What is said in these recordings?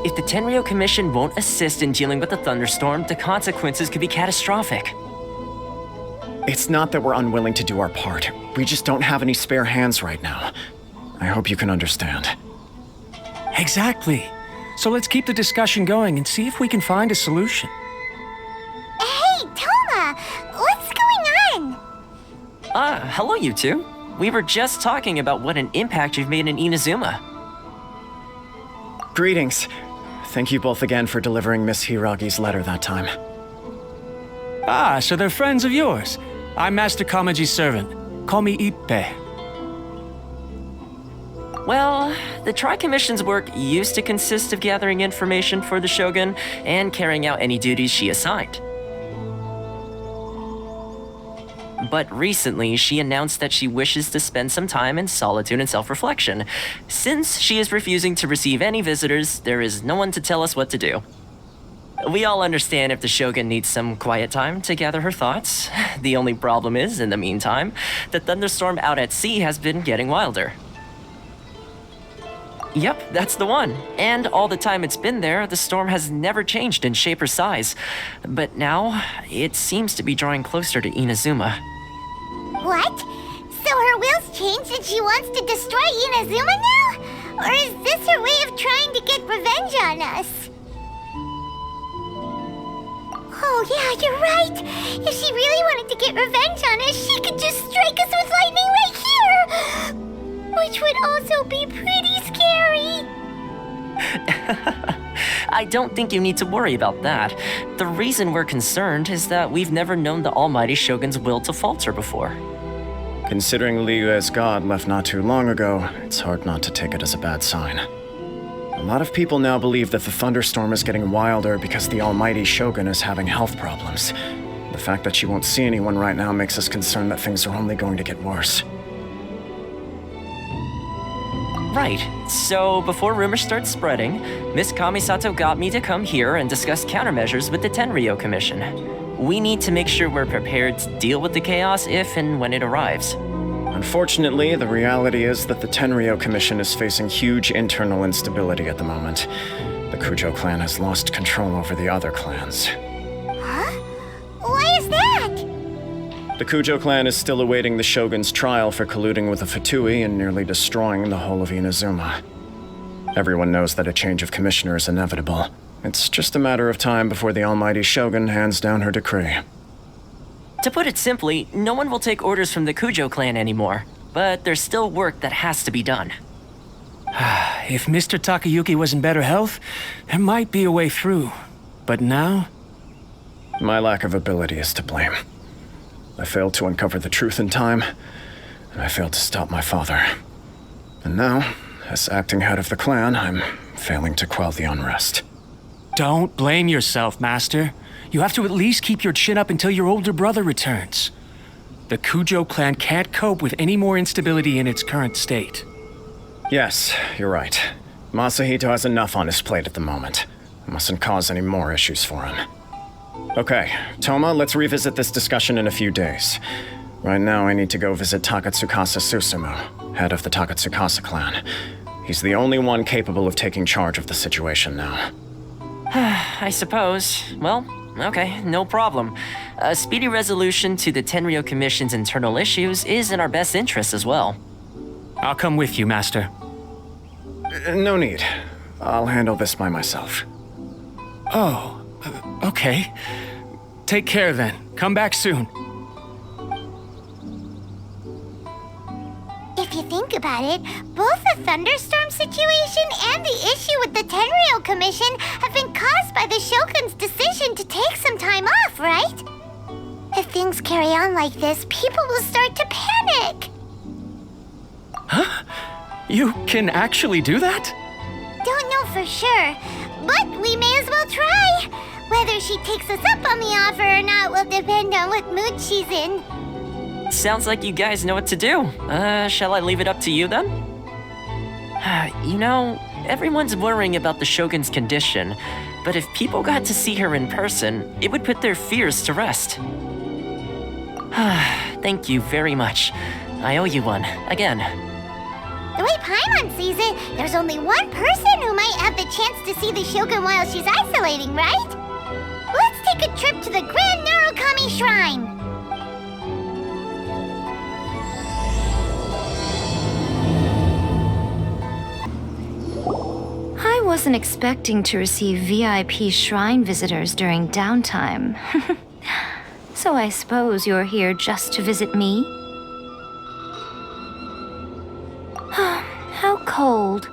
If the Tenryou Commission won't assist in dealing with the thunderstorm, the consequences could be catastrophic. It's not that we're unwilling to do our part. We just don't have any spare hands right now. I hope you can understand. Exactly. So let's keep the discussion going and see if we can find a solution. Hey, Toma! What's going on? Hello you two. We were just talking about what an impact you've made in Inazuma. Greetings. Thank you both again for delivering Miss Hiragi's letter that time. Ah, so they're friends of yours. I'm Master Kamaji's servant. Call me Ippe. Well, the Tri-Commission's work used to consist of gathering information for the Shogun and carrying out any duties she assigned. But recently, she announced that she wishes to spend some time in solitude and self-reflection. Since she is refusing to receive any visitors, there is no one to tell us what to do. We all understand if the Shogun needs some quiet time to gather her thoughts. The only problem is, in the meantime, the thunderstorm out at sea has been getting wilder. Yep, that's the one. And all the time it's been there, the storm has never changed in shape or size. But now, it seems to be drawing closer to Inazuma. What? So her will's changed and she wants to destroy Inazuma now? Or is this her way of trying to get revenge on us? Oh yeah, you're right. If she really wanted to get revenge on us, she could just strike us with lightning right here! Which would also be pretty scary. I don't think you need to worry about that. The reason we're concerned is that we've never known the Almighty Shogun's will to falter before. Considering Liyue's god left not too long ago, it's hard not to take it as a bad sign. A lot of people now believe that the thunderstorm is getting wilder because the Almighty Shogun is having health problems. The fact that she won't see anyone right now makes us concerned that things are only going to get worse. Right. So, before rumors start spreading, Miss Kamisato got me to come here and discuss countermeasures with the Tenryou Commission. We need to make sure we're prepared to deal with the chaos if and when it arrives. Unfortunately, the reality is that the Tenryou Commission is facing huge internal instability at the moment. The Kujo clan has lost control over the other clans. Huh? Why is that? The Kujo clan is still awaiting the Shogun's trial for colluding with the Fatui and nearly destroying the whole of Inazuma. Everyone knows that a change of commissioner is inevitable. It's just a matter of time before the Almighty Shogun hands down her decree. To put it simply, no one will take orders from the Kujo clan anymore, but there's still work that has to be done. If Mr. Takayuki was in better health, there might be a way through. But now? My lack of ability is to blame. I failed to uncover the truth in time, and I failed to stop my father. And now, as acting head of the clan, I'm failing to quell the unrest. Don't blame yourself, Master. You have to at least keep your chin up until your older brother returns. The Kujo clan can't cope with any more instability in its current state. Yes, you're right. Masahito has enough on his plate at the moment. I mustn't cause any more issues for him. Okay, Toma, let's revisit this discussion in a few days. Right now, I need to go visit Takatsukasa Susumu, head of the Takatsukasa clan. He's the only one capable of taking charge of the situation now. I suppose. Well, okay, no problem. A speedy resolution to the Tenryou Commission's internal issues is in our best interest as well. I'll come with you, Master. No need. I'll handle this by myself. Oh, okay. Take care then. Come back soon. If you think about it, both the thunderstorm situation and the issue with the Tenryou Commission have been caused by the Shogun's decision to take some time off, right? If things carry on like this, people will start to panic. Huh? You can actually do that? Don't know for sure, but we may as well try. Whether she takes us up on the offer or not will depend on what mood she's in. Sounds like you guys know what to do. Shall I leave it up to you then? You know, everyone's worrying about the Shogun's condition, but if people got to see her in person, it would put their fears to rest. Thank you very much. I owe you one, again. The way Paimon sees it, there's only one person who might have the chance to see the Shogun while she's isolating, right? Let's take a trip to the Grand Narukami Shrine. I wasn't expecting to receive VIP shrine visitors during downtime. So I suppose you're here just to visit me? How cold.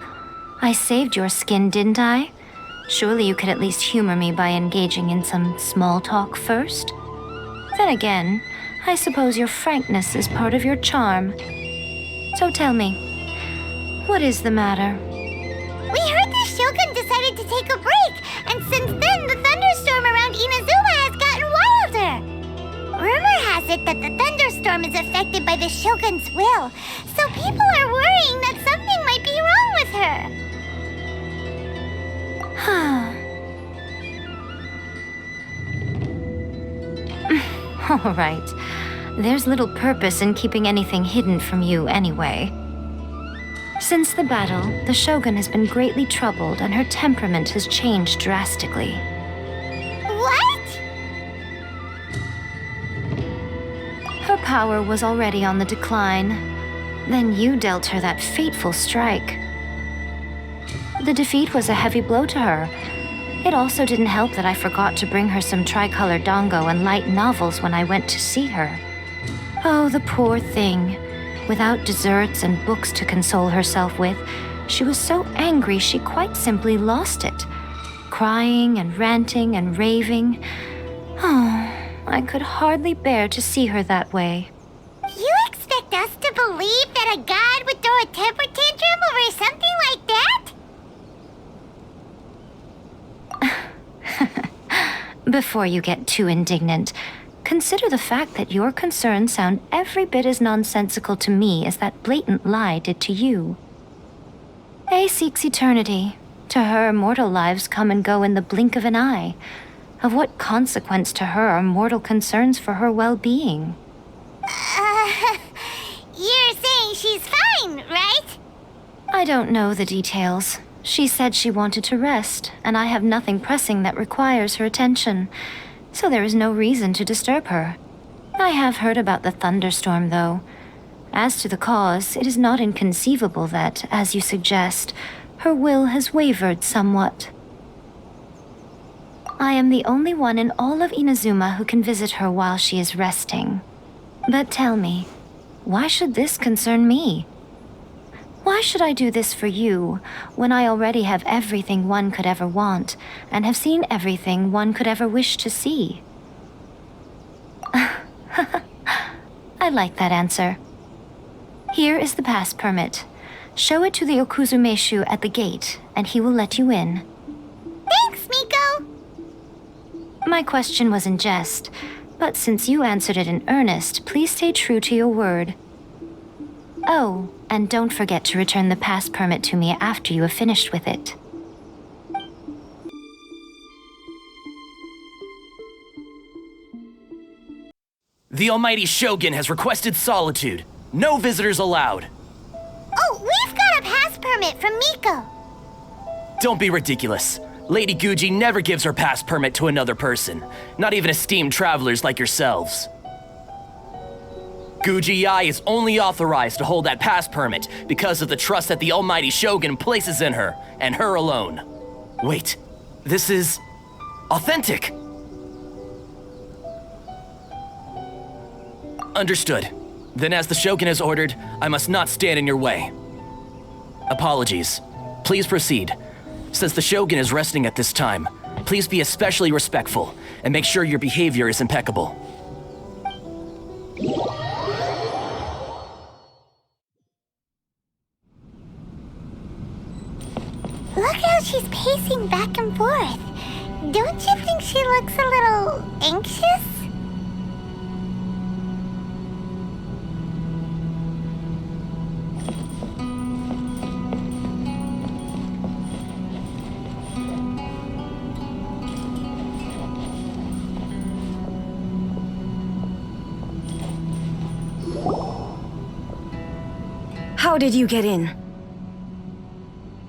I saved your skin, didn't I? Surely you could at least humor me by engaging in some small talk first? Then again, I suppose your frankness is part of your charm. So tell me, what is the matter? We heard the Shogun decided to take a break, and since then the thunderstorm around Inazuma has gotten wilder. Rumor has it that the thunderstorm is affected by the Shogun's will, so people are worrying that something might be wrong with her. All right. There's little purpose in keeping anything hidden from you anyway. Since the battle, the Shogun has been greatly troubled and her temperament has changed drastically. What? Her power was already on the decline. Then you dealt her that fateful strike. The defeat was a heavy blow to her. It also didn't help that I forgot to bring her some tricolor dango and light novels when I went to see her. Oh, the poor thing. Without desserts and books to console herself with, she was so angry she quite simply lost it. Crying and ranting and raving. Oh, I could hardly bear to see her that way. You expect us to believe that a god would throw a temper tantrum over something like that? Before you get too indignant, consider the fact that your concerns sound every bit as nonsensical to me as that blatant lie did to you. A seeks eternity. To her, mortal lives come and go in the blink of an eye. Of what consequence to her are mortal concerns for her well-being? You're saying she's fine, right? I don't know the details. She said she wanted to rest, and I have nothing pressing that requires her attention, so there is no reason to disturb her. I have heard about the thunderstorm, though. As to the cause, it is not inconceivable that, as you suggest, her will has wavered somewhat. I am the only one in all of Inazuma who can visit her while she is resting. But tell me, why should this concern me? Why should I do this for you, when I already have everything one could ever want, and have seen everything one could ever wish to see? I like that answer. Here is the pass permit. Show it to the Okuzumeshu at the gate, and he will let you in. Thanks, Miko! My question was in jest, but since you answered it in earnest, please stay true to your word. Oh, and don't forget to return the pass permit to me after you have finished with it. The Almighty Shogun has requested solitude. No visitors allowed. Oh, we've got a pass permit from Miko. Don't be ridiculous. Lady Guji never gives her pass permit to another person, not even esteemed travelers like yourselves. Guji-ai is only authorized to hold that pass permit because of the trust that the Almighty Shogun places in her, and her alone. Wait, this is authentic. Understood. Then as the Shogun has ordered, I must not stand in your way. Apologies. Please proceed. Since the Shogun is resting at this time, please be especially respectful and make sure your behavior is impeccable. Look how she's pacing back and forth. Don't you think she looks a little anxious? How did you get in?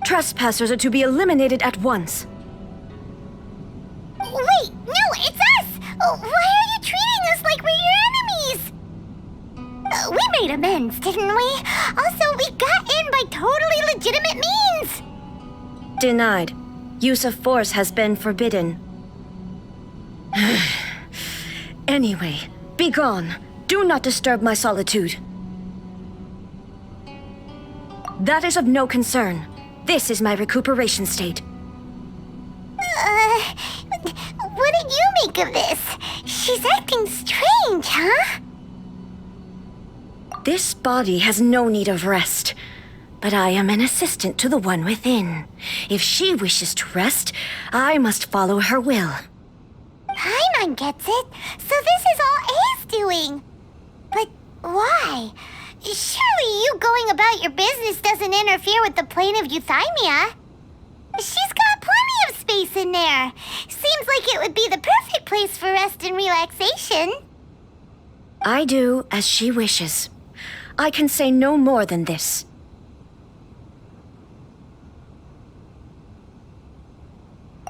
Trespassers are to be eliminated at once. Wait, no, it's us! Why are you treating us like we're your enemies? We made amends, didn't we? Also, we got in by totally legitimate means! Denied. Use of force has been forbidden. Anyway, be gone. Do not disturb my solitude. That is of no concern. This is my recuperation state. What do you make of this? She's acting strange, huh? This body has no need of rest, but I am an assistant to the one within. If she wishes to rest, I must follow her will. Paimon gets it. So this is all A's doing. But why? Surely you going about your business doesn't interfere with the plane of euthymia. She's got plenty of space in there. Seems like it would be the perfect place for rest and relaxation. I do as she wishes. I can say no more than this.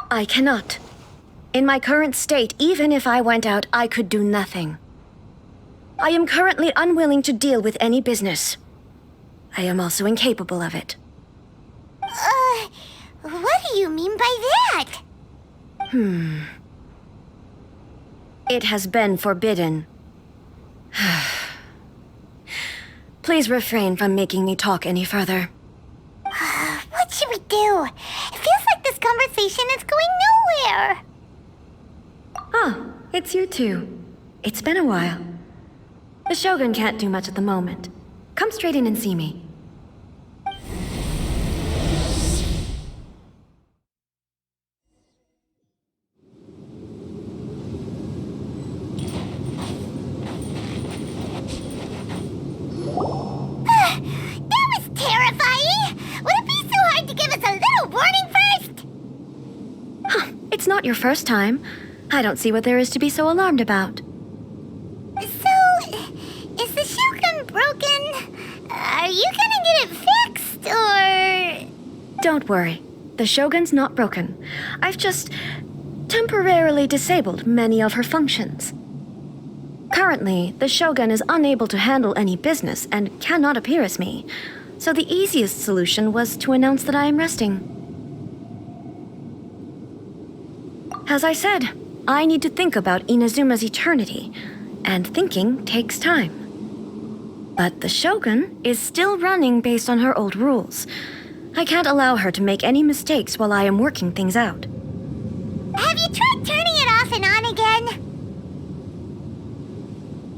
I cannot. In my current state, even if I went out, I could do nothing. I am currently unwilling to deal with any business. I am also incapable of it. What do you mean by that? It has been forbidden. Please refrain from making me talk any further. What should we do? It feels like this conversation is going nowhere. Ah, it's you two. It's been a while. The Shogun can't do much at the moment. Come straight in and see me. That was terrifying! Would it be so hard to give us a little warning first? It's not your first time. I don't see what there is to be so alarmed about. So, is the Shogun broken? Are you gonna get it fixed, or...? Don't worry. The Shogun's not broken. I've just temporarily disabled many of her functions. Currently, the Shogun is unable to handle any business and cannot appear as me, so the easiest solution was to announce that I am resting. As I said, I need to think about Inazuma's eternity, and thinking takes time. But the Shogun is still running based on her old rules. I can't allow her to make any mistakes while I am working things out. Have you tried turning it off and on again?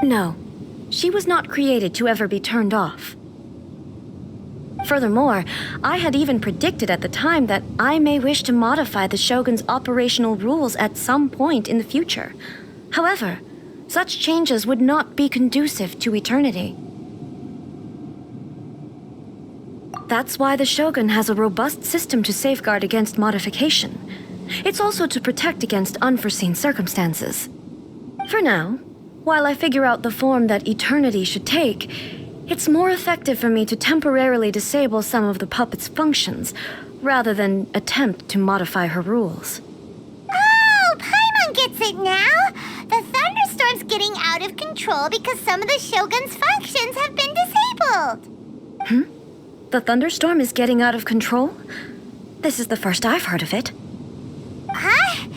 No, she was not created to ever be turned off. Furthermore, I had even predicted at the time that I may wish to modify the Shogun's operational rules at some point in the future. However, such changes would not be conducive to eternity. That's why the Shogun has a robust system to safeguard against modification. It's also to protect against unforeseen circumstances. For now, while I figure out the form that eternity should take, it's more effective for me to temporarily disable some of the puppet's functions, rather than attempt to modify her rules. Oh, Paimon gets it now! The thunderstorm's getting out of control because some of the Shogun's functions have been disabled. The thunderstorm is getting out of control? This is the first I've heard of it. Huh?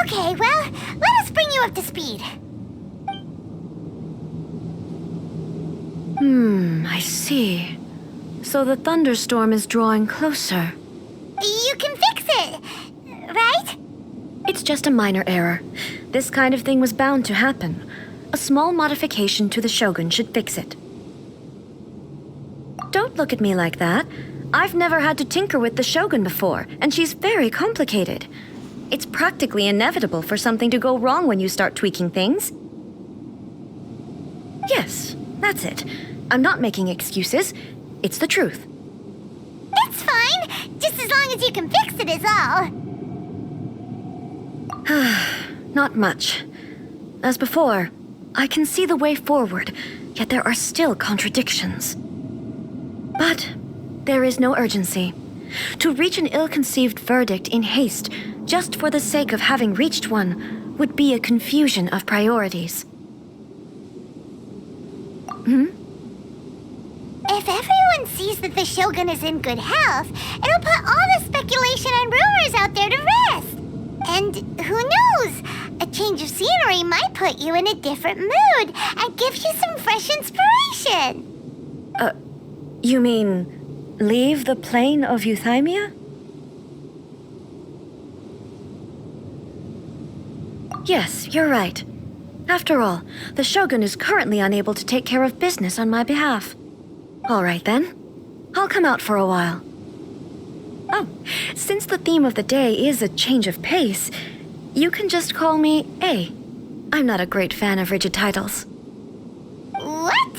Okay, well, let us bring you up to speed. I see. So the thunderstorm is drawing closer. You can fix it, right? It's just a minor error. This kind of thing was bound to happen. A small modification to the Shogun should fix it. Don't look at me like that. I've never had to tinker with the Shogun before, and she's very complicated. It's practically inevitable for something to go wrong when you start tweaking things. Yes, that's it. I'm not making excuses. It's the truth. It's fine, just as long as you can fix it is all. Not much. As before, I can see the way forward, yet there are still contradictions. But there is no urgency. To reach an ill-conceived verdict in haste, just for the sake of having reached one, would be a confusion of priorities. If everyone sees that the Shogun is in good health, it'll put all the speculation and rumors out there to rest. And who knows? A change of scenery might put you in a different mood and give you some fresh inspiration. You mean leave the plane of Euthymia? Yes, you're right. After all, the Shogun is currently unable to take care of business on my behalf. All right then. I'll come out for a while. Oh, since the theme of the day is a change of pace, you can just call me A. I'm not a great fan of rigid titles. What?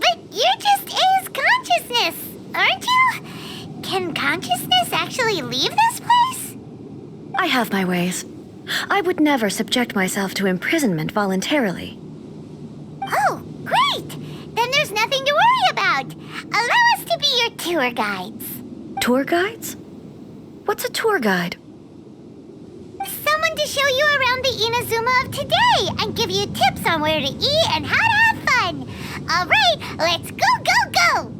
But you're just A's consciousness, aren't you? Can consciousness actually leave this place? I have my ways. I would never subject myself to imprisonment voluntarily. Oh, great! Then there's nothing to worry about. Allow us to be your tour guides. Tour guides? What's a tour guide? Someone to show you around the Inazuma of today and give you tips on where to eat and how to have fun. All right, let's go, go, go!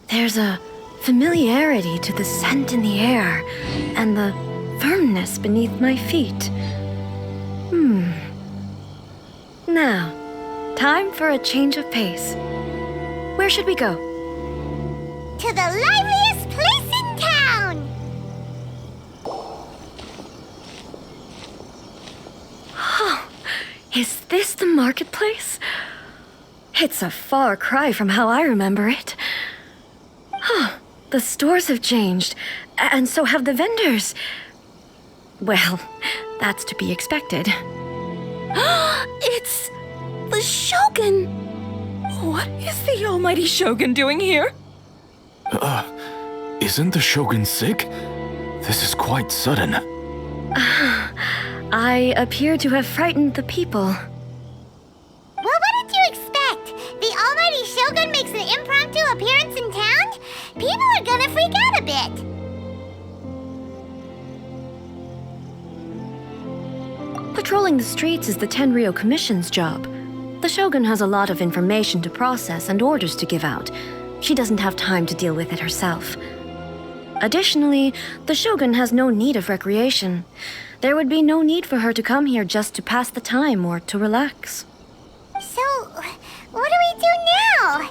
There's a familiarity to the scent in the air and the firmness beneath my feet. Now, time for a change of pace. Where should we go? To the liveliest place in town! Is this the marketplace? It's a far cry from how I remember it. The stores have changed, and so have the vendors. Well, that's to be expected. It's the Shogun! What is the almighty Shogun doing here? Isn't the Shogun sick? This is quite sudden. I appear to have frightened the people. Well, what did you expect? The almighty Shogun makes an impromptu appearance in town? People are gonna freak out a bit. Patrolling the streets is the Tenryou Commission's job. The Shogun has a lot of information to process and orders to give out. She doesn't have time to deal with it herself. Additionally, the Shogun has no need of recreation. There would be no need for her to come here just to pass the time or to relax. So, what do we do now?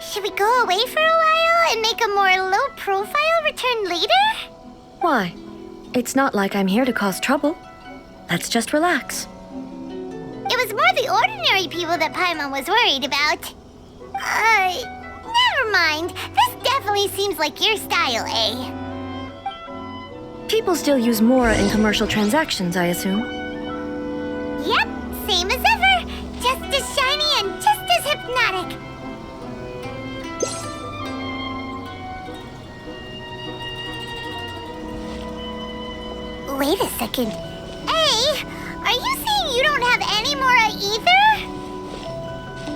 Should we go away for a while and make a more low-profile return later? Why? It's not like I'm here to cause trouble. Let's just relax. It was more the ordinary people that Paimon was worried about. Never mind. This definitely seems like your style, eh? People still use Mora in commercial transactions, I assume. Yep, same as ever. Just as shiny and just as hypnotic. Wait a second. Hey, are you saying you don't have any Mora either?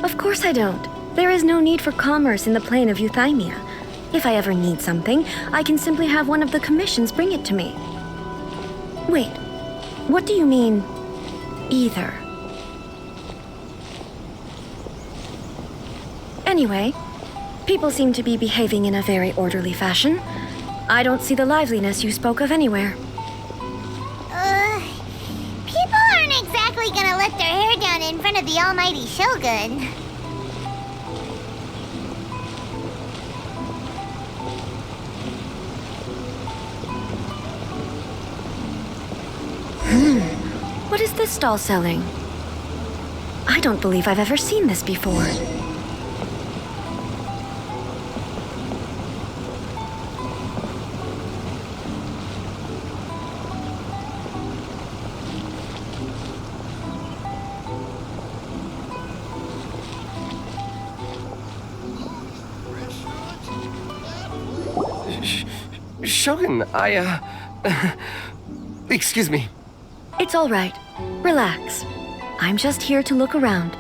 Of course I don't. There is no need for commerce in the plane of Euthymia. If I ever need something, I can simply have one of the commissions bring it to me. Wait, what do you mean, either? Anyway, people seem to be behaving in a very orderly fashion. I don't see the liveliness you spoke of anywhere. People aren't exactly gonna let their hair down in front of the almighty Shogun. What is this stall selling? I don't believe I've ever seen this before. Shogun, excuse me. It's all right. Relax. I'm just here to look around.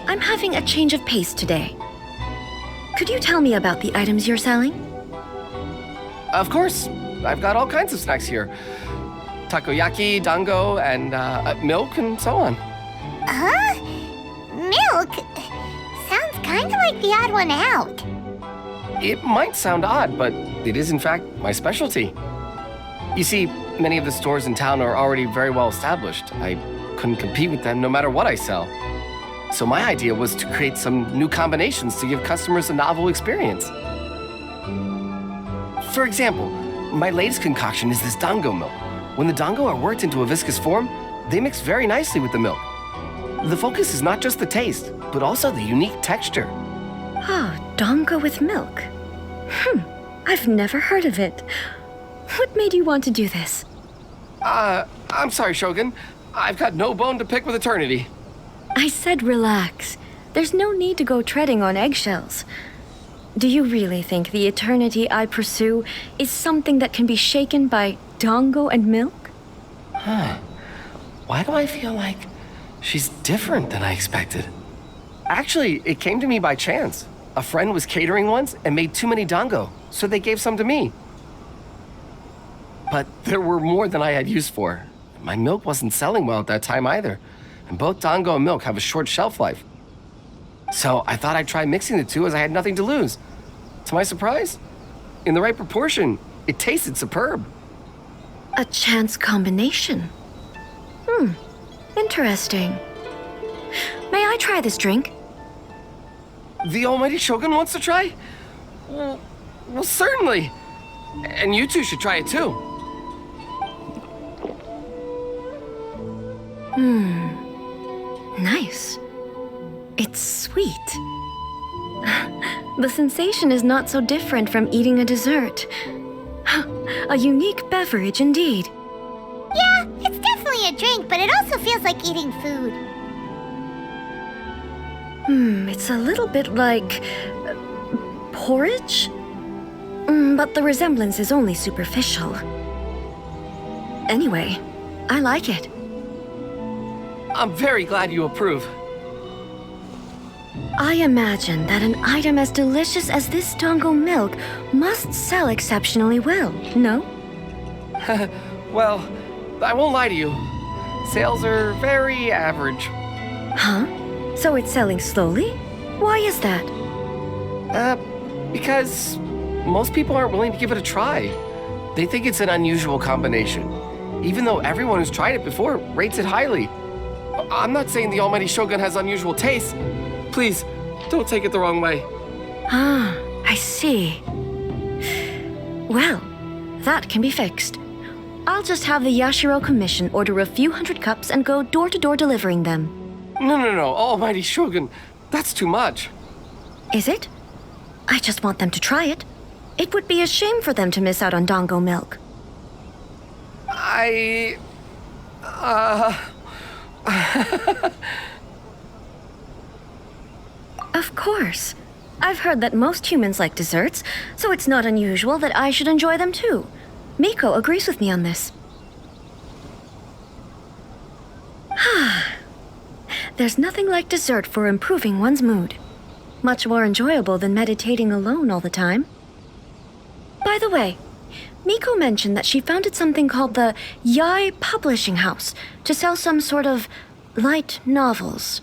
I'm having a change of pace today. Could you tell me about the items you're selling? Of course. I've got all kinds of snacks here. Takoyaki, dango, and milk, and so on. Huh? Milk? Sounds kind of like the odd one out. It might sound odd, but it is in fact my specialty. You see, many of the stores in town are already very well established. I couldn't compete with them no matter what I sell. So my idea was to create some new combinations to give customers a novel experience. For example, my latest concoction is this dango milk. When the dango are worked into a viscous form, they mix very nicely with the milk. The focus is not just the taste, but also the unique texture. Oh, dango with milk. I've never heard of it. What made you want to do this? I'm sorry, Shogun. I've got no bone to pick with eternity. I said relax. There's no need to go treading on eggshells. Do you really think the eternity I pursue is something that can be shaken by dango and milk? Why do I feel like she's different than I expected? Actually, it came to me by chance. A friend was catering once and made too many dango, so they gave some to me. But there were more than I had use for. My milk wasn't selling well at that time either, and both dango and milk have a short shelf life. So I thought I'd try mixing the two as I had nothing to lose. To my surprise, in the right proportion, it tasted superb. A chance combination. Interesting. May I try this drink? The almighty Shogun wants to try? Well, certainly. And you two should try it too. Nice. It's sweet. The sensation is not so different from eating a dessert. A unique beverage indeed. Yeah, it's definitely a drink, but it also feels like eating food. It's a little bit like porridge? But the resemblance is only superficial. Anyway, I like it. I'm very glad you approve. I imagine that an item as delicious as this dango milk must sell exceptionally well, no? Well, I won't lie to you. Sales are very average. Huh? So it's selling slowly? Why is that? Because most people aren't willing to give it a try. They think it's an unusual combination, even though everyone who's tried it before rates it highly. I'm not saying the almighty Shogun has unusual taste. Please, don't take it the wrong way. I see. Well, that can be fixed. I'll just have the Yashiro Commission order a few hundred cups and go door to door delivering them. No, almighty Shogun. That's too much. Is it? I just want them to try it. It would be a shame for them to miss out on dango milk. Of course. I've heard that most humans like desserts, so it's not unusual that I should enjoy them too. Miko agrees with me on this. There's nothing like dessert for improving one's mood. Much more enjoyable than meditating alone all the time. By the way, Miko mentioned that she founded something called the Yai Publishing House to sell some sort of light novels.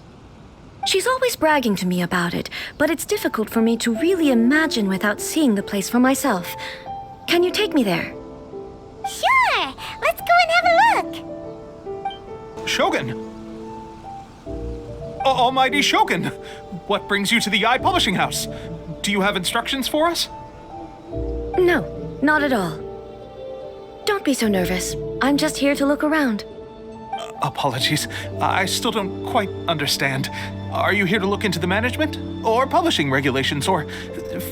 She's always bragging to me about it, but it's difficult for me to really imagine without seeing the place for myself. Can you take me there? Sure! Let's go and have a look! Shogun! Almighty Shogun! What brings you to the Yai Publishing House? Do you have instructions for us? No, not at all. Don't be so nervous. I'm just here to look around. Apologies. I still don't quite understand. Are you here to look into the management? Or publishing regulations? Or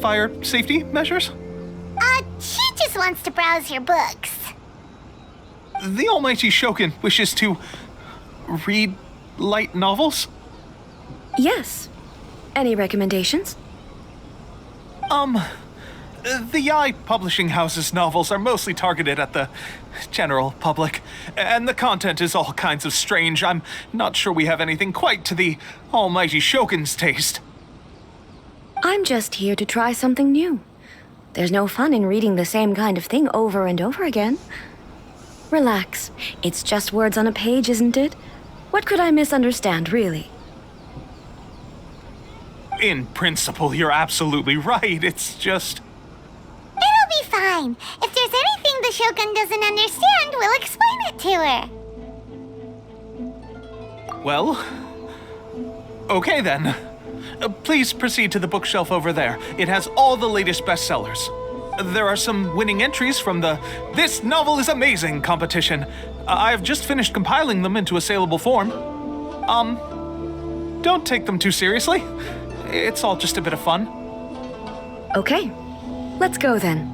fire safety measures? She just wants to browse your books. The almighty Shogun wishes to read light novels? Yes. Any recommendations? The Yai Publishing House's novels are mostly targeted at the general public, and the content is all kinds of strange. I'm not sure we have anything quite to the almighty Shogun's taste. I'm just here to try something new. There's no fun in reading the same kind of thing over and over again. Relax. It's just words on a page, isn't it? What could I misunderstand, really? In principle, you're absolutely right. It's just... It'll be fine. If there's anything the Shogun doesn't understand, we'll explain it to her. Well... Okay then. Please proceed to the bookshelf over there. It has all the latest bestsellers. There are some winning entries from the This Novel is Amazing competition. I've just finished compiling them into a saleable form. Don't take them too seriously. It's all just a bit of fun. Okay, let's go then.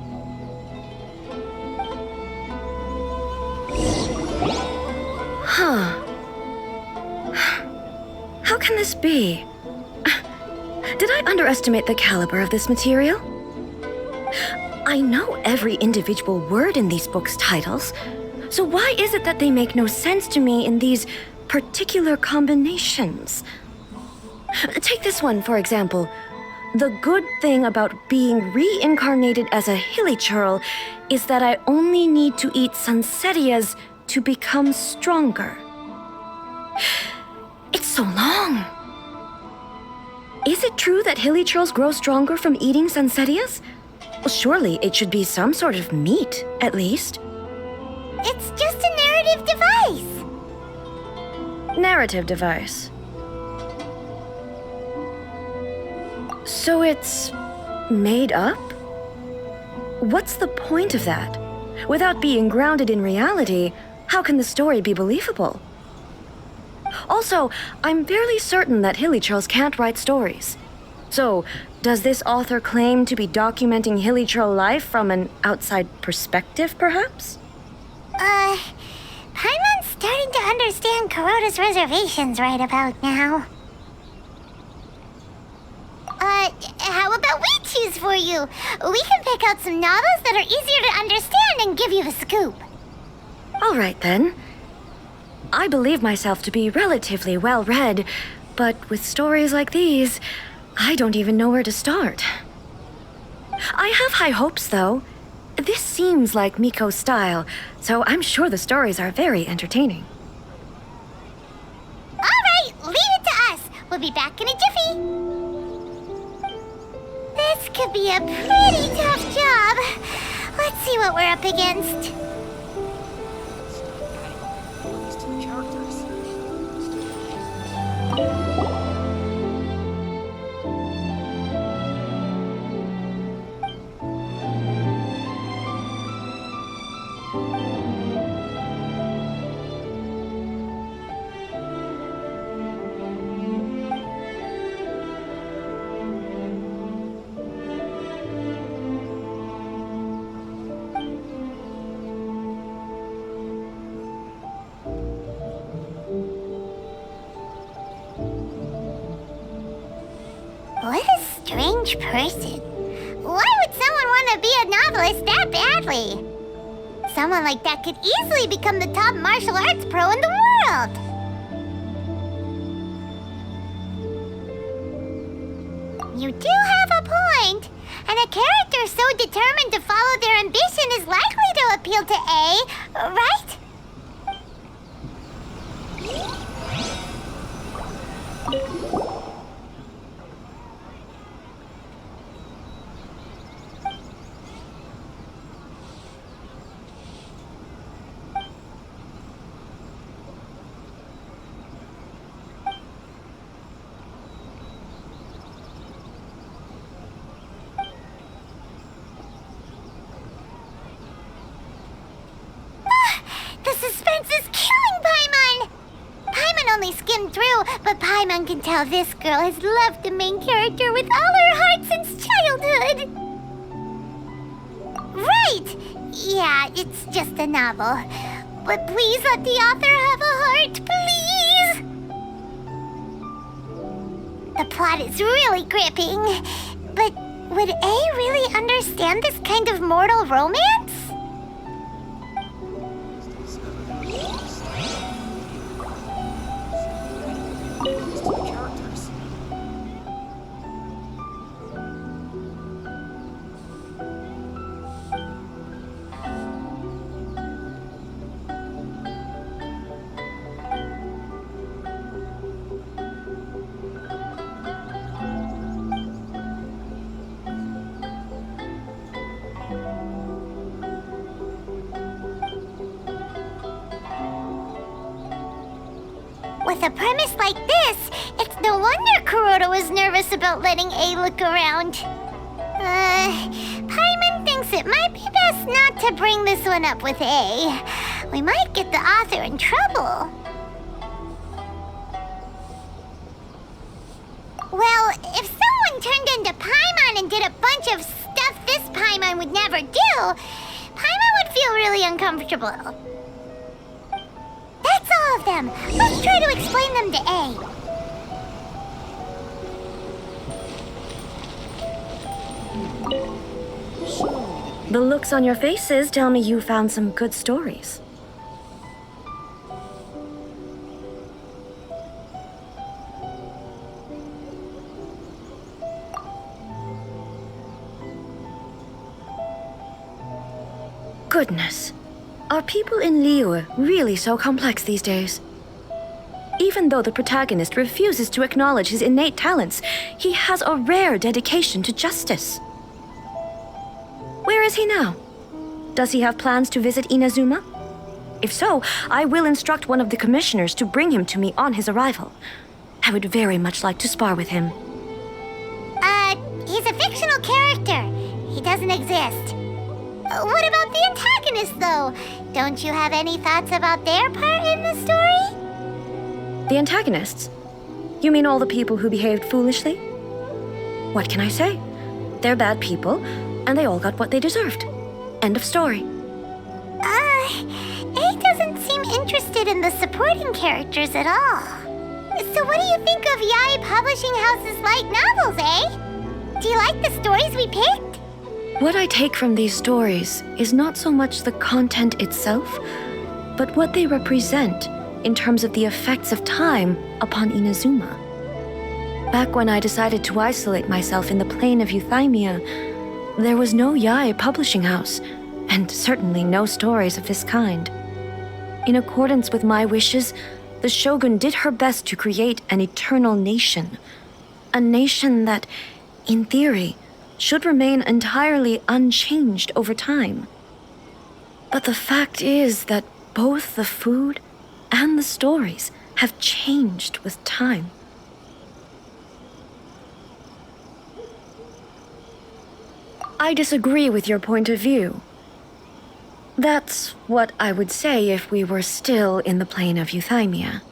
Huh. How can this be? Did I underestimate the caliber of this material? I know every individual word in these books' titles, so why is it that they make no sense to me in these particular combinations? Take this one, for example. The good thing about being reincarnated as a hilly churl is that I only need to eat sunsetias to become stronger. It's so long. Is it true that hilly churls grow stronger from eating sunsetias? Well, surely it should be some sort of meat, at least. It's just a narrative device. Narrative device. So it's made up? What's the point of that? Without being grounded in reality, how can the story be believable? Also, I'm fairly certain that hilly churls can't write stories. So, does this author claim to be documenting hilly churl life from an outside perspective, perhaps? Paimon's starting to understand Kuroda's reservations right about now. How about we choose for you? We can pick out some novels that are easier to understand and give you the scoop. All right, then. I believe myself to be relatively well-read, but with stories like these, I don't even know where to start. I have high hopes, though. This seems like Miko's style, so I'm sure the stories are very entertaining. All right, leave it to us. We'll be back in a jiffy. This could be a pretty tough job. Let's see what we're up against. What a strange person. Why would someone want to be a novelist that badly? Someone like that could easily become the top martial arts pro in the world. You do have a point. And a character so determined to follow their ambition is likely to appeal to A, right? The suspense is killing Paimon! Paimon only skimmed through, but Paimon can tell this girl has loved the main character with all her heart since childhood. Right! Yeah, it's just a novel. But please let the author have a heart, please! The plot is really gripping, but Would A really understand this kind of mortal romance? With a premise like this, it's no wonder Kuroda was nervous about letting A look around. Paimon thinks it might be best not to bring this one up with A. We might get the author in trouble. Well, if someone turned into Paimon and did a bunch of stuff this Paimon would never do, Paimon would feel really uncomfortable. That's all of them. Let's try to explain them to A. The looks on your faces tell me you found some good stories. Goodness. Are people in Liyue really so complex these days? Even though the protagonist refuses to acknowledge his innate talents, he has a rare dedication to justice. Where is he now? Does he have plans to visit Inazuma? If so, I will instruct one of the commissioners to bring him to me on his arrival. I would very much like to spar with him. He's a fictional character. He doesn't exist. What about the antagonist, though? Don't you have any thoughts about their part in the story? The antagonists? You mean all the people who behaved foolishly? What can I say? They're bad people, and they all got what they deserved. End of story. A doesn't seem interested in the supporting characters at all. So what do you think of Yae Publishing House's light novels, eh? Do you like the stories we picked? What I take from these stories is not so much the content itself, but what they represent in terms of the effects of time upon Inazuma. Back when I decided to isolate myself in the plane of Euthymia, there was no Yae Publishing House, and certainly no stories of this kind. In accordance with my wishes, the Shogun did her best to create an eternal nation. A nation that, in theory, should remain entirely unchanged over time. But the fact is that both the food and the stories have changed with time. I disagree with your point of view. That's what I would say if we were still in the plane of Euthymia.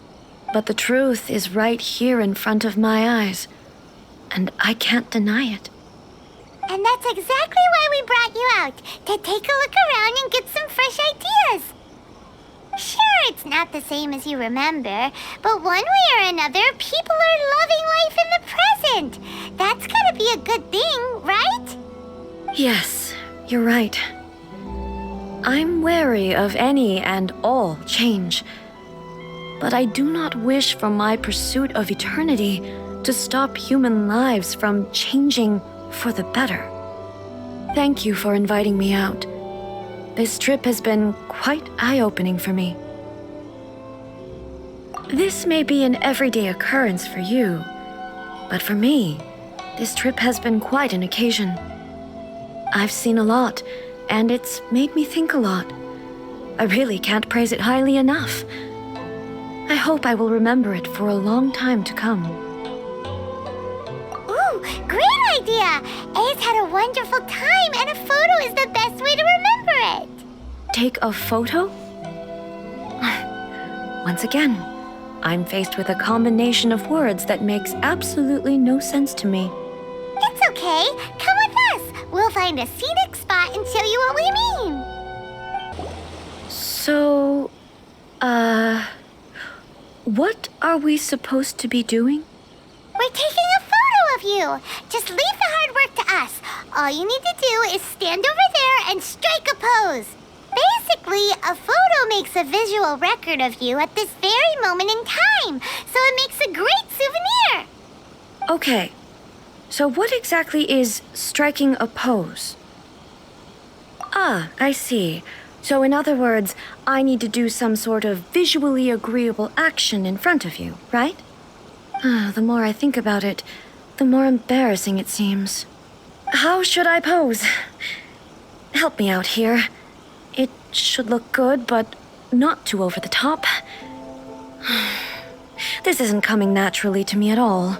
But the truth is right here in front of my eyes, and I can't deny it. And that's exactly why we brought you out, to take a look around and get some fresh ideas. Sure, it's not the same as you remember, but one way or another, people are loving life in the present. That's gotta be a good thing, right? Yes, you're right. I'm wary of any and all change, but I do not wish for my pursuit of eternity to stop human lives from changing for the better. Thank you for inviting me out. This trip has been quite eye-opening for me. This may be an everyday occurrence for you, but for me, this trip has been quite an occasion. I've seen a lot, and it's made me think a lot. I really can't praise it highly enough. I hope I will remember it for a long time to come. Ooh, great idea! A's had a wonderful time, and a photo is the best way to remember it. Take a photo? Once again, I'm faced with a combination of words that makes absolutely no sense to me. It's okay. Come with us. We'll find a scenic spot and show you what we mean. So, what are we supposed to be doing? We're taking a photo of you. Just leave the hard work to us. all you need to do is stand over there and strike a pose. Basically, a photo makes a visual record of you at this very moment in time, so it makes a great souvenir. Okay, so what exactly is striking a pose? Ah, I see. So in other words, I need to do some sort of visually agreeable action in front of you, right? The more I think about it, the more embarrassing it seems. How should I pose? Help me out here. It should look good, but not too over the top. This isn't coming naturally to me at all.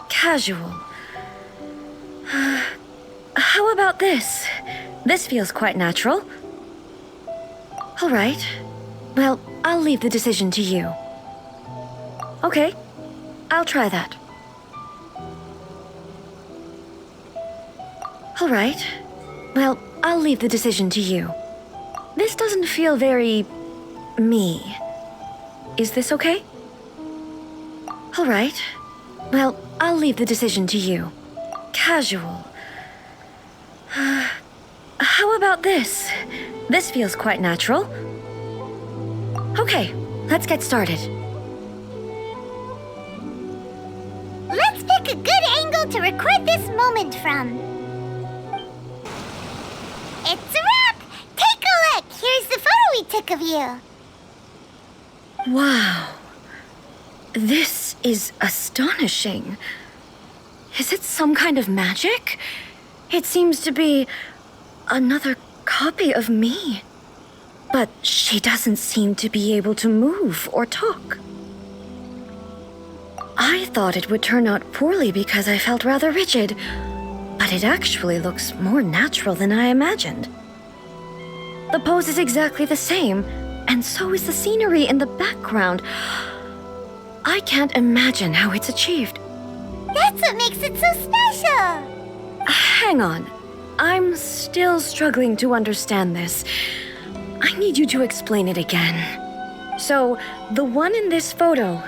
Casual. How about this? This feels quite natural. All right. Well, I'll leave the decision to you. Okay, I'll try that. All right. Well, I'll leave the decision to you. This doesn't feel very... me. Is this okay? All right. Well, I'll leave the decision to you. Casual. How about this? This feels quite natural. Okay, let's get started. Let's pick a good angle to record this moment from. It's a wrap! Take a look! Here's the photo we took of you. Wow. This is astonishing. Is it some kind of magic? It seems to be another copy of me. But she doesn't seem to be able to move or talk. I thought it would turn out poorly because I felt rather rigid, but it actually looks more natural than I imagined. The pose is exactly the same, and so is the scenery in the background. I can't imagine how it's achieved. That's what makes it so special! Hang on. I'm still struggling to understand this. I need you to explain it again. So, the one in this photo,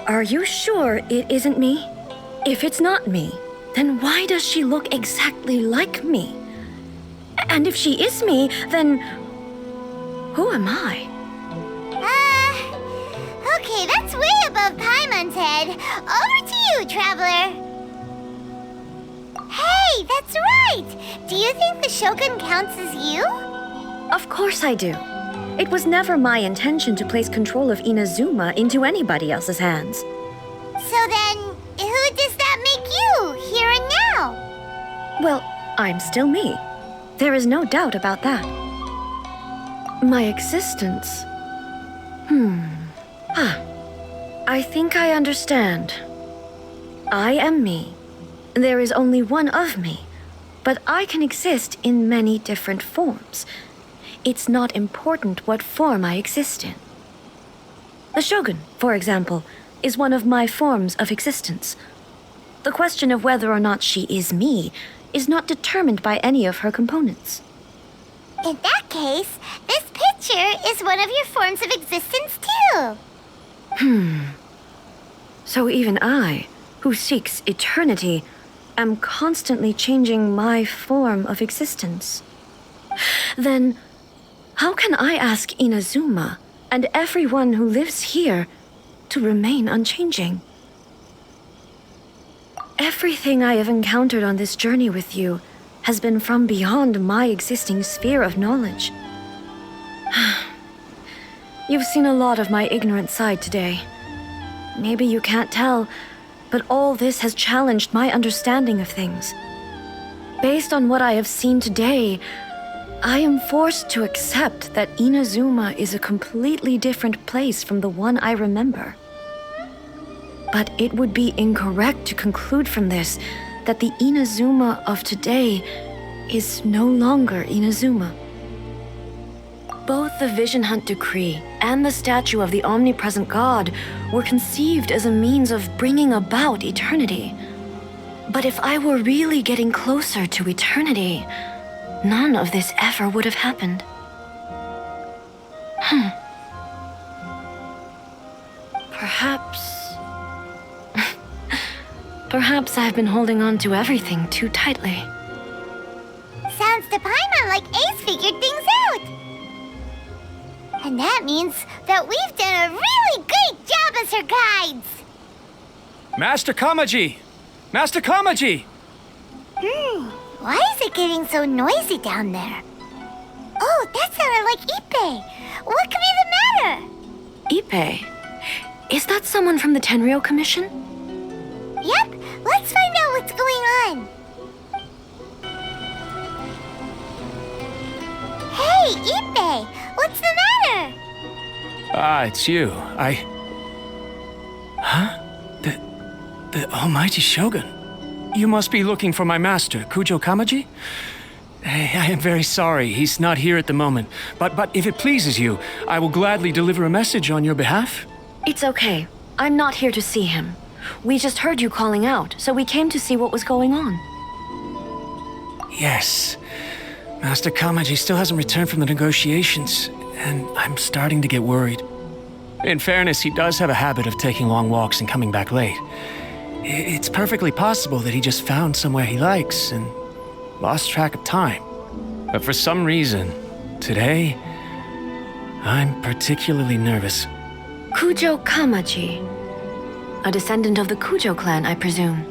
are you sure it isn't me? If it's not me, then why does she look exactly like me? And if she is me, then who am I? Okay, that's way above Paimon's head. Over to you, Traveler. Hey, that's right! Do you think the Shogun counts as you? Of course I do. It was never my intention to place control of Inazuma into anybody else's hands. So then, who does that make you, here and now? Well, I'm still me. There is no doubt about that. My existence... I think I understand. I am me. There is only one of me, but I can exist in many different forms. It's not important what form I exist in. The Shogun, for example, is one of my forms of existence. The question of whether or not she is me is not determined by any of her components. In that case, this picture is one of your forms of existence too. So even I, who seeks eternity, am constantly changing my form of existence. Then, how can I ask Inazuma and everyone who lives here to remain unchanging? Everything I have encountered on this journey with you has been from beyond my existing sphere of knowledge. You've seen a lot of my ignorant side today. Maybe you can't tell, but all this has challenged my understanding of things. Based on what I have seen today, I am forced to accept that Inazuma is a completely different place from the one I remember. But it would be incorrect to conclude from this that the Inazuma of today is no longer Inazuma. Both the Vision Hunt Decree and the statue of the omnipresent God were conceived as a means of bringing about eternity. But if I were really getting closer to eternity, none of this ever would have happened. Perhaps... Perhaps I've been holding on to everything too tightly. Sounds to Paimon like Ace figured things out. And that means that we've done a really great job as her guides. Master Kamaji! Master Kamaji! Why is it getting so noisy down there? Oh, that sounded like Ippei. What could be the matter? Ippei? Is that someone from the Tenryou Commission? Yep, let's find out what's going on. Hey, Ippei, what's the matter? Ah, it's you. Huh? The almighty Shogun. You must be looking for my master, Kujo Kamaji? I am very sorry, he's not here at the moment. But if it pleases you, I will gladly deliver a message on your behalf. It's okay. I'm not here to see him. We just heard you calling out, so we came to see what was going on. Yes. Master Kamaji still hasn't returned from the negotiations, and I'm starting to get worried. In fairness, he does have a habit of taking long walks and coming back late. It's perfectly possible that he just found somewhere he likes and lost track of time. But for some reason, today, I'm particularly nervous. Kujo Kamaji. A descendant of the Kujo clan, I presume.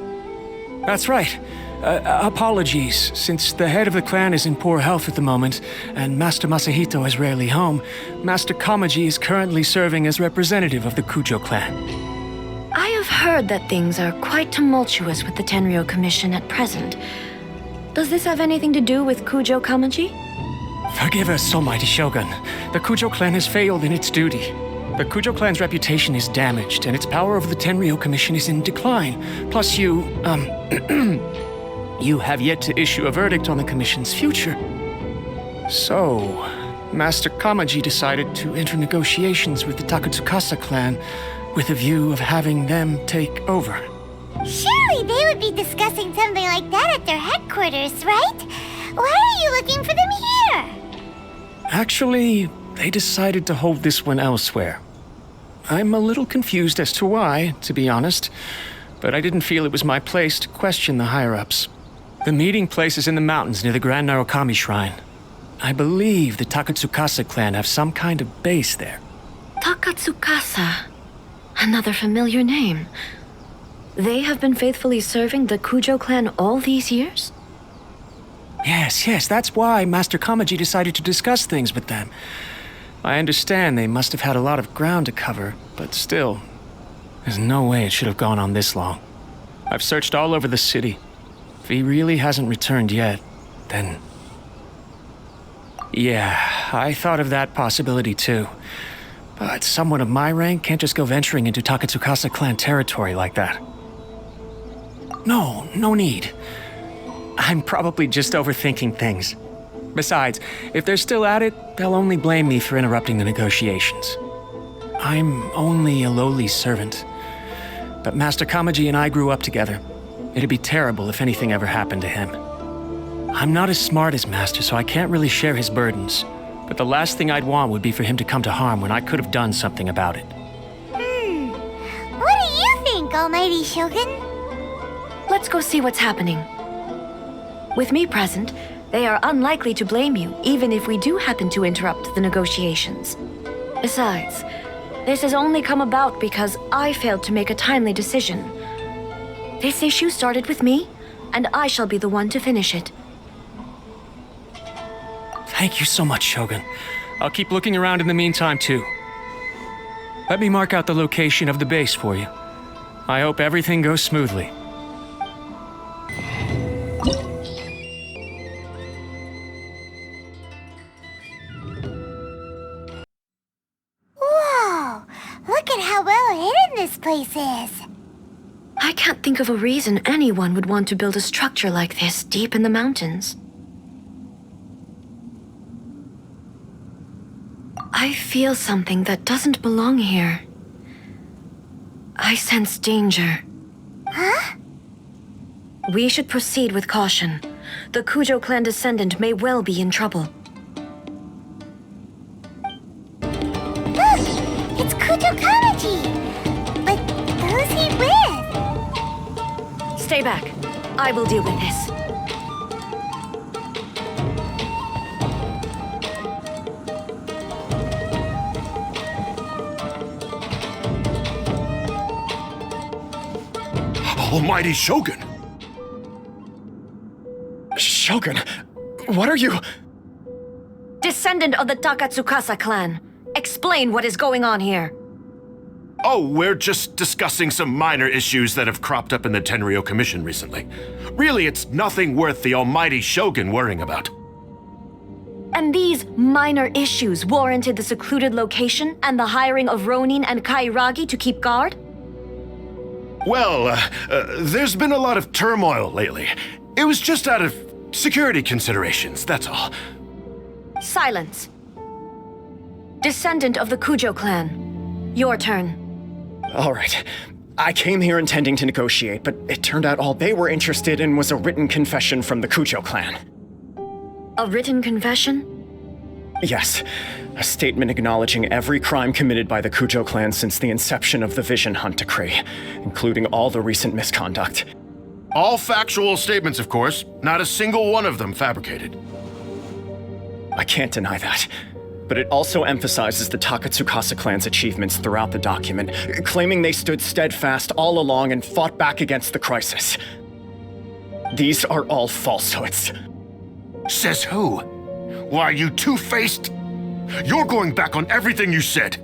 That's right. Apologies, since the head of the clan is in poor health at the moment, and Master Masahito is rarely home, Master Kamaji is currently serving as representative of the Kujo clan. I have heard that things are quite tumultuous with the Tenryou Commission at present. Does this have anything to do with Kujo Kamaji? Forgive us, almighty Shogun. The Kujo clan has failed in its duty. The Kujo clan's reputation is damaged, and its power over the Tenryou Commission is in decline. Plus you have yet to issue a verdict on the Commission's future. So, Master Kamaji decided to enter negotiations with the Takatsukasa clan with a view of having them take over. Surely they would be discussing something like that at their headquarters, right? Why are you looking for them here? Actually, they decided to hold this one elsewhere. I'm a little confused as to why, to be honest, but I didn't feel it was my place to question the higher-ups. The meeting place is in the mountains near the Grand Narukami Shrine. I believe the Takatsukasa clan have some kind of base there. Takatsukasa. Another familiar name. They have been faithfully serving the Kujo clan all these years? Yes, that's why Master Kamaji decided to discuss things with them. I understand they must have had a lot of ground to cover, but still, there's no way it should have gone on this long. I've searched all over the city. If he really hasn't returned yet, then... Yeah, I thought of that possibility too. But someone of my rank can't just go venturing into Takatsukasa clan territory like that. No need. I'm probably just overthinking things. Besides, if they're still at it, they'll only blame me for interrupting the negotiations. I'm only a lowly servant. But Master Kamaji and I grew up together. It'd be terrible if anything ever happened to him. I'm not as smart as Master, so I can't really share his burdens. But the last thing I'd want would be for him to come to harm when I could have done something about it. What do you think, Almighty Shogun? Let's go see what's happening. With me present, they are unlikely to blame you, even if we do happen to interrupt the negotiations. Besides, this has only come about because I failed to make a timely decision. This issue started with me, and I shall be the one to finish it. Thank you so much, Shogun. I'll keep looking around in the meantime, too. Let me mark out the location of the base for you. I hope everything goes smoothly. Whoa! Look at how well hidden this place is. I can't think of a reason anyone would want to build a structure like this deep in the mountains. I feel something that doesn't belong here. I sense danger. Huh? We should proceed with caution. The Kujo clan descendant may well be in trouble. Look! It's Kujo Kanaji! But who's he with? Stay back. I will deal with this. Almighty Shogun! Shogun, what are you? Descendant of the Takatsukasa clan. Explain what is going on here. Oh, we're just discussing some minor issues that have cropped up in the Tenryou Commission recently. Really, it's nothing worth the almighty Shogun worrying about. And these minor issues warranted the secluded location and the hiring of Ronin and Kairagi to keep guard? Well, there's been a lot of turmoil lately. It was just out of security considerations, that's all. Silence. Descendant of the Kujo clan. Your turn. All right. I came here intending to negotiate, but it turned out all they were interested in was a written confession from the Kujo clan. A written confession? Yes. A statement acknowledging every crime committed by the Kujo clan since the inception of the Vision Hunt Decree, including all the recent misconduct. All factual statements, of course. Not a single one of them fabricated. I can't deny that. But it also emphasizes the Takatsukasa clan's achievements throughout the document, claiming they stood steadfast all along and fought back against the crisis. These are all falsehoods. Says who? Why, are you two-faced? You're going back on everything you said.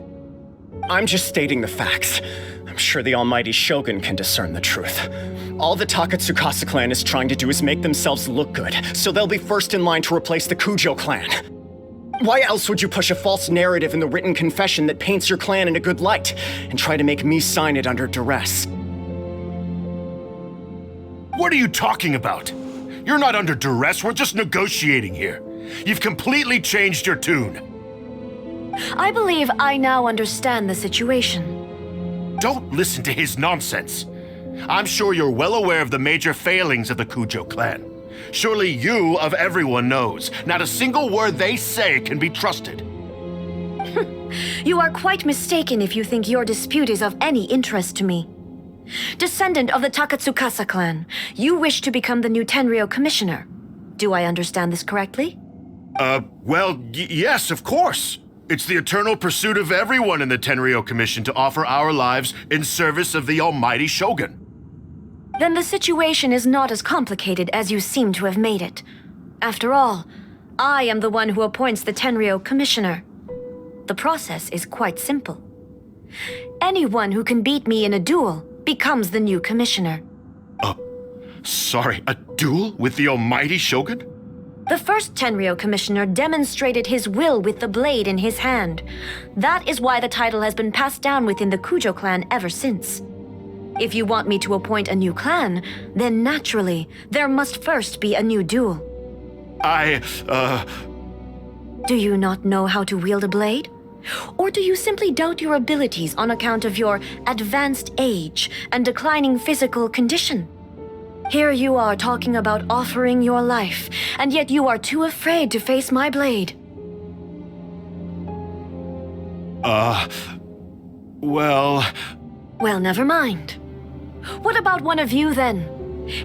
I'm just stating the facts. I'm sure the almighty Shogun can discern the truth. All the Takatsukasa clan is trying to do is make themselves look good, so they'll be first in line to replace the Kujo clan. Why else would you push a false narrative in the written confession that paints your clan in a good light, and try to make me sign it under duress? What are you talking about? You're not under duress, we're just negotiating here. You've completely changed your tune. I believe I now understand the situation. Don't listen to his nonsense. I'm sure you're well aware of the major failings of the Kujo clan. Surely you, of everyone, knows. Not a single word they say can be trusted. You are quite mistaken if you think your dispute is of any interest to me. Descendant of the Takatsukasa clan, you wish to become the new Tenryou commissioner. Do I understand this correctly? Yes, of course. It's the eternal pursuit of everyone in the Tenryou Commission to offer our lives in service of the almighty Shogun. Then the situation is not as complicated as you seem to have made it. After all, I am the one who appoints the Tenryou commissioner. The process is quite simple. Anyone who can beat me in a duel becomes the new commissioner. Sorry, a duel with the almighty Shogun? The first Tenryou commissioner demonstrated his will with the blade in his hand. That is why the title has been passed down within the Kujo clan ever since. If you want me to appoint a new clan, then naturally, there must first be a new duel. Do you not know how to wield a blade? Or do you simply doubt your abilities on account of your advanced age and declining physical condition? Here you are talking about offering your life, and yet you are too afraid to face my blade. Well, never mind. What about one of you, then?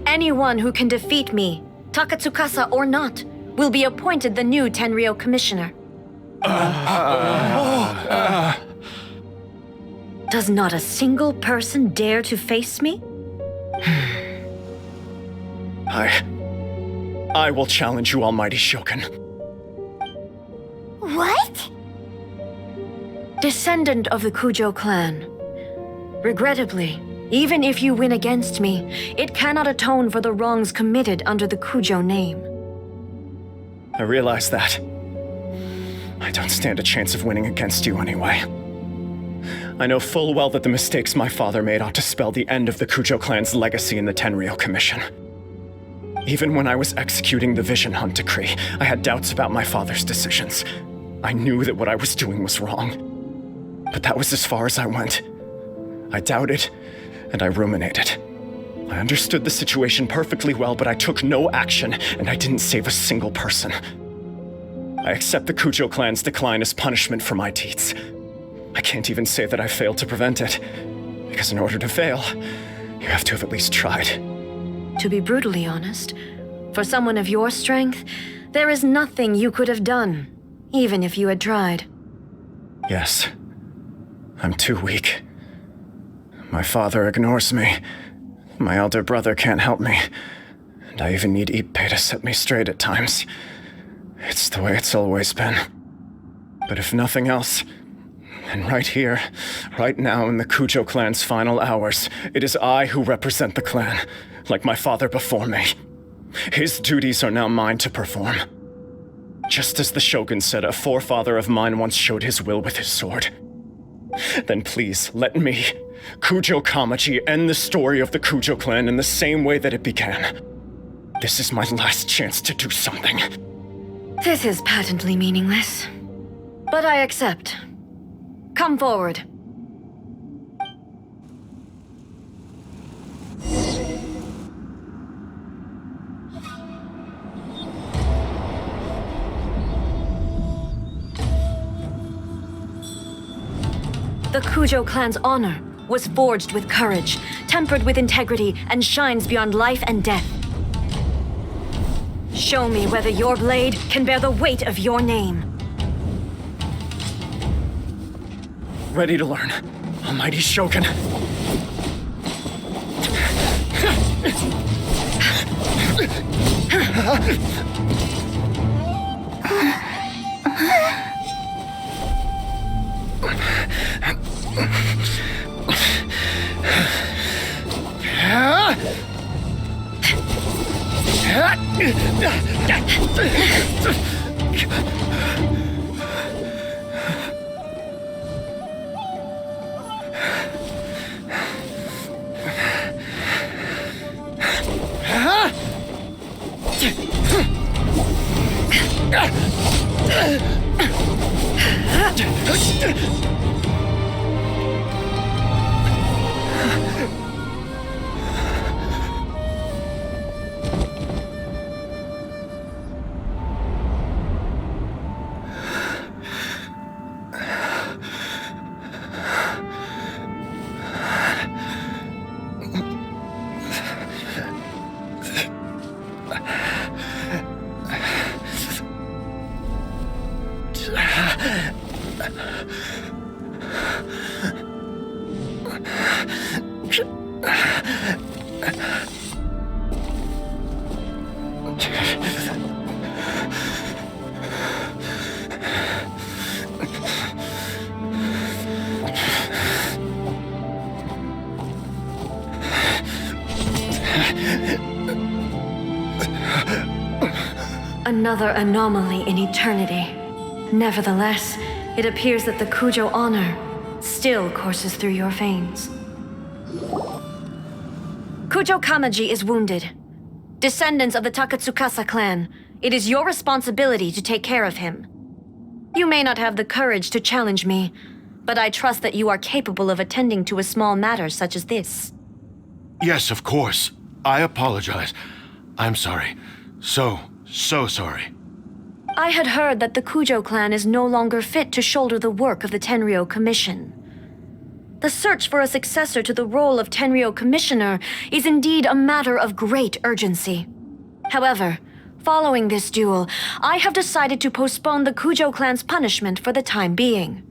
Anyone who can defeat me, Takatsukasa or not, will be appointed the new Tenryou commissioner. Does not a single person dare to face me? I will challenge you, almighty Shogun. What? Descendant of the Kujo clan. Regrettably, even if you win against me, it cannot atone for the wrongs committed under the Kujo name. I realize that. I don't stand a chance of winning against you anyway. I know full well that the mistakes my father made ought to spell the end of the Kujo clan's legacy in the Tenryou Commission. Even when I was executing the Vision Hunt Decree, I had doubts about my father's decisions. I knew that what I was doing was wrong. But that was as far as I went. I doubted, and I ruminated. I understood the situation perfectly well, but I took no action, and I didn't save a single person. I accept the Kujo clan's decline as punishment for my deeds. I can't even say that I failed to prevent it, because in order to fail, you have to have at least tried. To be brutally honest, for someone of your strength, there is nothing you could have done, even if you had tried. Yes. I'm too weak. My father ignores me. My elder brother can't help me. And I even need Ippei to set me straight at times. It's the way it's always been. But if nothing else, then right here, right now in the Kujo clan's final hours, it is I who represent the clan, like my father before me. His duties are now mine to perform. Just as the Shogun said a forefather of mine once showed his will with his sword. Then please, let me, Kujo Kamaji, end the story of the Kujo clan in the same way that it began. This is my last chance to do something. This is patently meaningless. But I accept. Come forward. The Kujo clan's honor was forged with courage, tempered with integrity, and shines beyond life and death. Show me whether your blade can bear the weight of your name. Ready to learn, Almighty Shogun. Another anomaly in eternity. Nevertheless, it appears that the Kujo honor still courses through your veins. Kujo Kamaji is wounded. Descendants of the Takatsukasa clan, it is your responsibility to take care of him. You may not have the courage to challenge me, but I trust that you are capable of attending to a small matter such as this. Yes, of course. I apologize. I'm sorry. So sorry. I had heard that the Kujo clan is no longer fit to shoulder the work of the Tenryou Commission. The search for a successor to the role of Tenryou Commissioner is indeed a matter of great urgency. However, following this duel, I have decided to postpone the Kujo clan's punishment for the time being.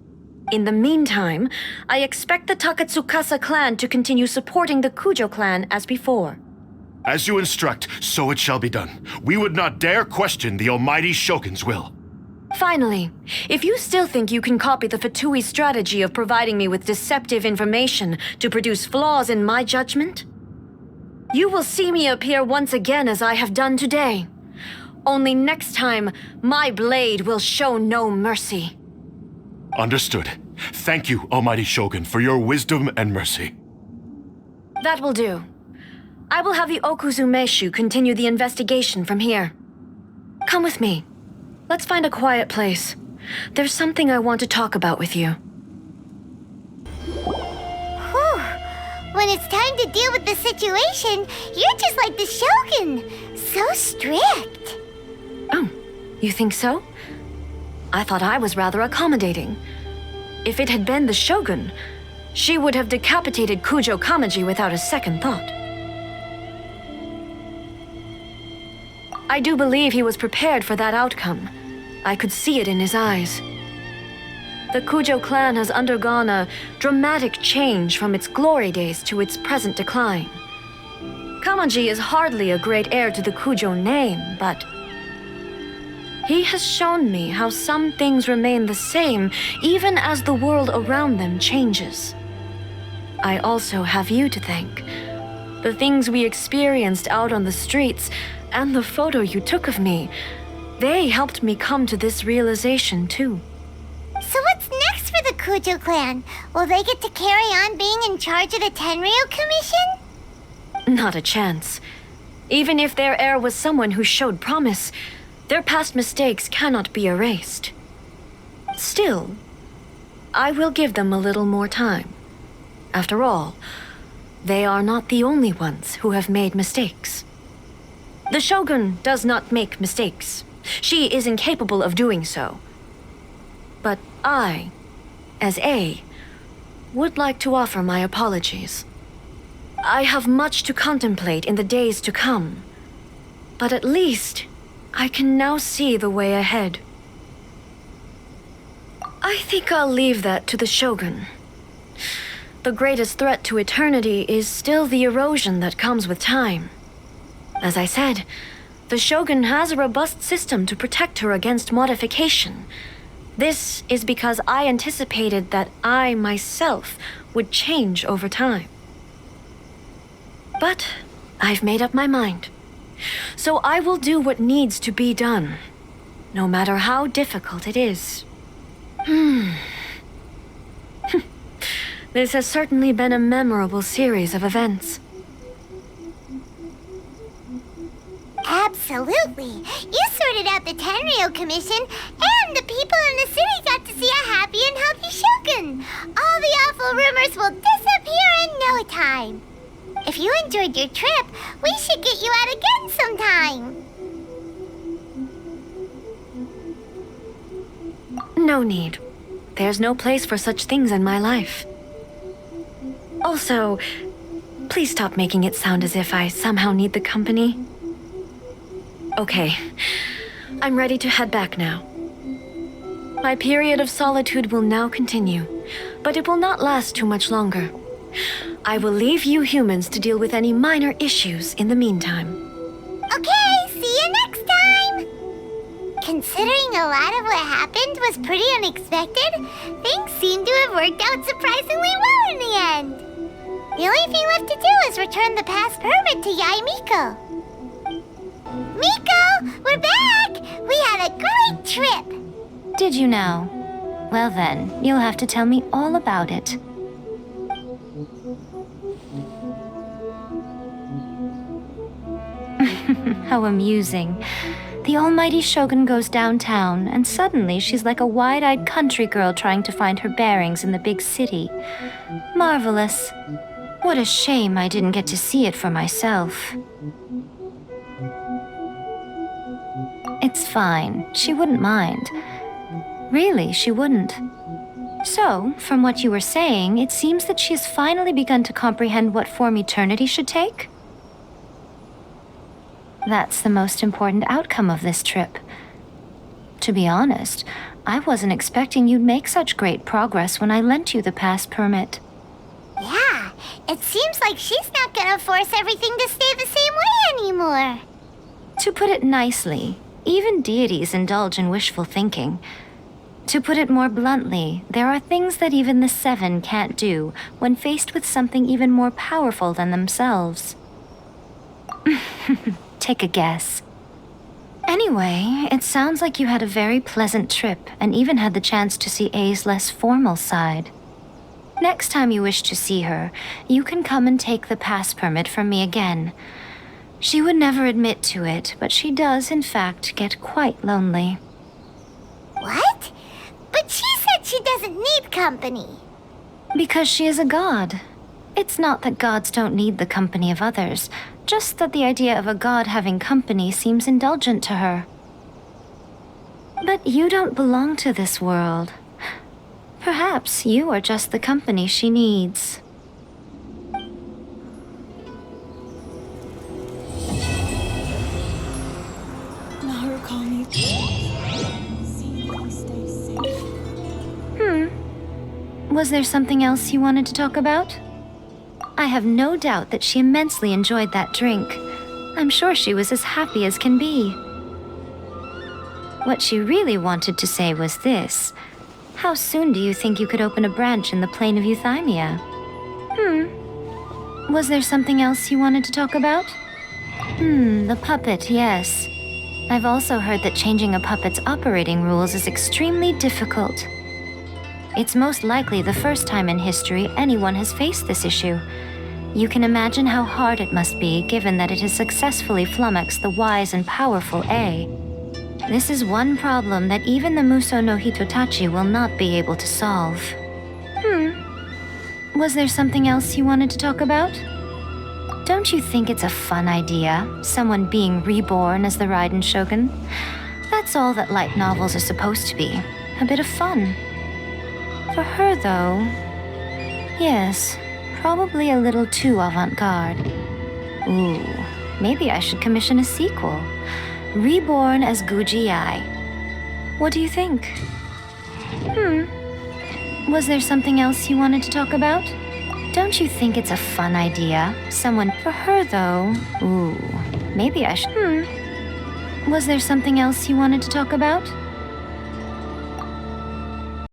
In the meantime, I expect the Takatsukasa clan to continue supporting the Kujo clan as before. As you instruct, so it shall be done. We would not dare question the Almighty Shogun's will. Finally, if you still think you can copy the Fatui strategy of providing me with deceptive information to produce flaws in my judgment, you will see me appear once again as I have done today. Only next time, my blade will show no mercy. Understood. Thank you, Almighty Shogun, for your wisdom and mercy. That will do. I will have the Okuzumeshu continue the investigation from here. Come with me. Let's find a quiet place. There's something I want to talk about with you. Whew. when it's time to deal with the situation, you're just like the Shogun. So strict. Oh, you think so? I thought I was rather accommodating. If it had been the Shogun, she would have decapitated Kujo Kamaji without a second thought. I do believe he was prepared for that outcome. I could see it in his eyes. The Kujo clan has undergone a dramatic change from its glory days to its present decline. Kamaji is hardly a great heir to the Kujo name, but he has shown me how some things remain the same even as the world around them changes. I also have you to thank. The things we experienced out on the streets and the photo you took of me, they helped me come to this realization too. So what's next for the Kujo clan? Will they get to carry on being in charge of the Tenryou Commission? Not a chance. Even if their heir was someone who showed promise, their past mistakes cannot be erased. Still, I will give them a little more time. After all, they are not the only ones who have made mistakes. The Shogun does not make mistakes. She is incapable of doing so. But I, as A, would like to offer my apologies. I have much to contemplate in the days to come, but at least I can now see the way ahead. I think I'll leave that to the Shogun. The greatest threat to eternity is still the erosion that comes with time. As I said, the Shogun has a robust system to protect her against modification. This is because I anticipated that I myself would change over time. But I've made up my mind. So I will do what needs to be done, no matter how difficult it is. This has certainly been a memorable series of events. Absolutely. You sorted out the Tenryou Commission, and the people in the city got to see a happy and healthy Shogun. All the awful rumors will disappear in no time. If you enjoyed your trip, we should get you out again sometime. No need. There's no place for such things in my life. Also, please stop making it sound as if I somehow need the company. Okay, I'm ready to head back now. My period of solitude will now continue, but it will not last too much longer. I will leave you humans to deal with any minor issues in the meantime. Okay, see you next time! Considering a lot of what happened was pretty unexpected, things seem to have worked out surprisingly well in the end. The only thing left to do is return the pass permit to Yae Miko. Miko, we're back! We had a great trip! Did you now? Well then, you'll have to tell me all about it. How amusing. The almighty Shogun goes downtown, and suddenly she's like a wide-eyed country girl trying to find her bearings in the big city. Marvelous. What a shame I didn't get to see it for myself. It's fine. She wouldn't mind. Really, she wouldn't. So, from what you were saying, it seems that she has finally begun to comprehend what form eternity should take? That's the most important outcome of this trip. To be honest, I wasn't expecting you'd make such great progress when I lent you the pass permit. Yeah, it seems like she's not gonna force everything to stay the same way anymore. To put it nicely, even deities indulge in wishful thinking. To put it more bluntly, there are things that even the Seven can't do when faced with something even more powerful than themselves. Take a guess. Anyway, it sounds like you had a very pleasant trip and even had the chance to see A's less formal side. Next time you wish to see her, you can come and take the pass permit from me again. She would never admit to it, but she does, in fact, get quite lonely. What? But she said she doesn't need company. Because she is a god. It's not that gods don't need the company of others, just that the idea of a god having company seems indulgent to her. But you don't belong to this world. Perhaps you are just the company she needs. Was there something else you wanted to talk about? I have no doubt that she immensely enjoyed that drink. I'm sure she was as happy as can be. What she really wanted to say was this. How soon do you think you could open a branch in the plane of Euthymia? Was there something else you wanted to talk about? The puppet, yes. I've also heard that changing a puppet's operating rules is extremely difficult. It's most likely the first time in history anyone has faced this issue. You can imagine how hard it must be, given that it has successfully flummoxed the wise and powerful A. This is one problem that even the Muso no Hitotachi will not be able to solve. Was there something else you wanted to talk about? Don't you think it's a fun idea, someone being reborn as the Raiden Shogun? That's all that light novels are supposed to be, a bit of fun. For her, though, yes, probably a little too avant-garde. Ooh, maybe I should commission a sequel. Reborn as Guji Ai. What do you think? Was there something else you wanted to talk about? Don't you think it's a fun idea? Someone for her, though. Ooh, maybe I should. Was there something else you wanted to talk about?